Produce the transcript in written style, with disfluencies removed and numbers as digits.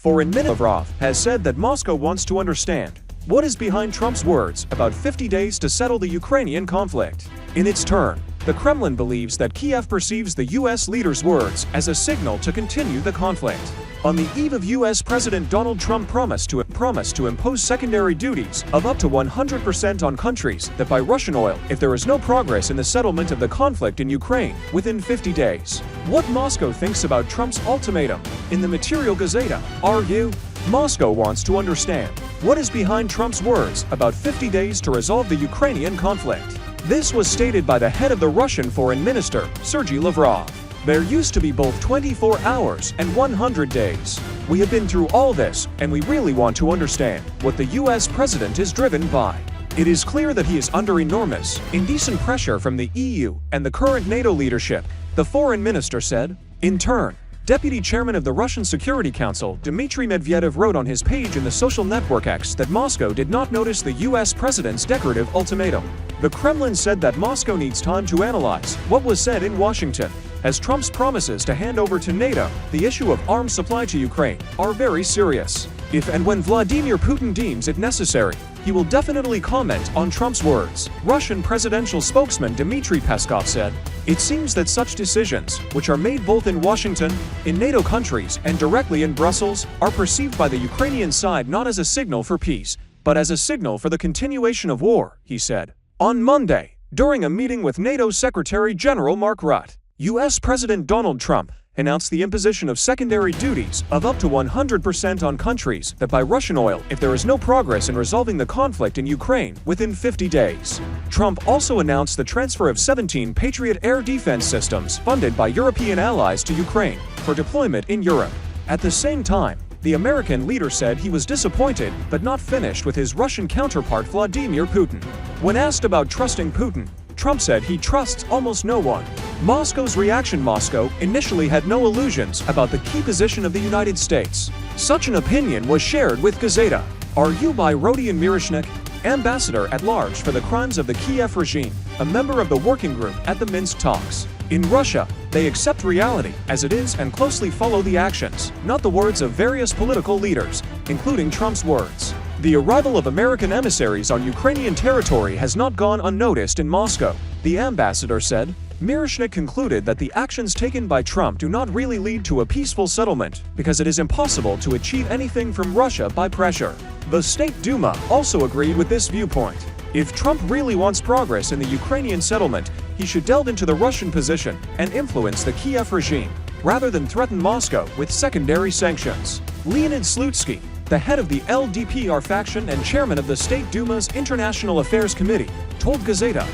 Foreign Minister Lavrov has said that Moscow wants to understand what is behind Trump's words about 50 days to settle the Ukrainian conflict. In its turn, the Kremlin believes that Kiev perceives the U.S. leader's words as a signal to continue the conflict. On the eve of U.S. President Donald Trump promised to impose secondary duties of up to 100% on countries that buy Russian oil if there is no progress in the settlement of the conflict in Ukraine within 50 days. What Moscow thinks about Trump's ultimatum? In the Material Gazeta, Moscow wants to understand what is behind Trump's words about 50 days to resolve the Ukrainian conflict. This was stated by the head of the Russian Foreign Minister, Sergey Lavrov. There used to be both 24 hours and 100 days. We have been through all this, and we really want to understand what the U.S. president is driven by. It is clear that he is under enormous, indecent pressure from the EU and the current NATO leadership, the foreign minister said. In turn, Deputy Chairman of the Russian Security Council, Dmitry Medvedev, wrote on his page in the social network X that Moscow did not notice the U.S. president's decorative ultimatum. The Kremlin said that Moscow needs time to analyze what was said in Washington, as Trump's promises to hand over to NATO the issue of arms supply to Ukraine are very serious. If and when Vladimir Putin deems it necessary, he will definitely comment on Trump's words. Russian presidential spokesman Dmitry Peskov said, "It seems that such decisions, which are made both in Washington, in NATO countries, and directly in Brussels, are perceived by the Ukrainian side not as a signal for peace, but as a signal for the continuation of war," he said. On Monday, during a meeting with NATO Secretary General Mark Rutte, U.S. President Donald Trump announced the imposition of secondary duties of up to 100% on countries that buy Russian oil if there is no progress in resolving the conflict in Ukraine within 50 days. Trump also announced the transfer of 17 Patriot air defense systems funded by European allies to Ukraine for deployment in Europe. At the same time, the American leader said he was disappointed but not finished with his Russian counterpart Vladimir Putin. When asked about trusting Putin, Trump said he trusts almost no one. Moscow's reaction: Moscow initially had no illusions about the key position of the United States. Such an opinion was shared with Gazeta. By Rodion Miroshnik, ambassador at large for the crimes of the Kiev regime, a member of the working group at the Minsk talks. In Russia, they accept reality as it is and closely follow the actions, not the words of various political leaders, including Trump's words. The arrival of American emissaries on Ukrainian territory has not gone unnoticed in Moscow, the ambassador said. Miroshnik concluded that the actions taken by Trump do not really lead to a peaceful settlement because it is impossible to achieve anything from Russia by pressure. The State Duma also agreed with this viewpoint. If Trump really wants progress in the Ukrainian settlement, he should delve into the Russian position and influence the Kiev regime, rather than threaten Moscow with secondary sanctions. Leonid Slutsky, the head of the LDPR faction and chairman of the State Duma's International Affairs Committee, told Gazeta,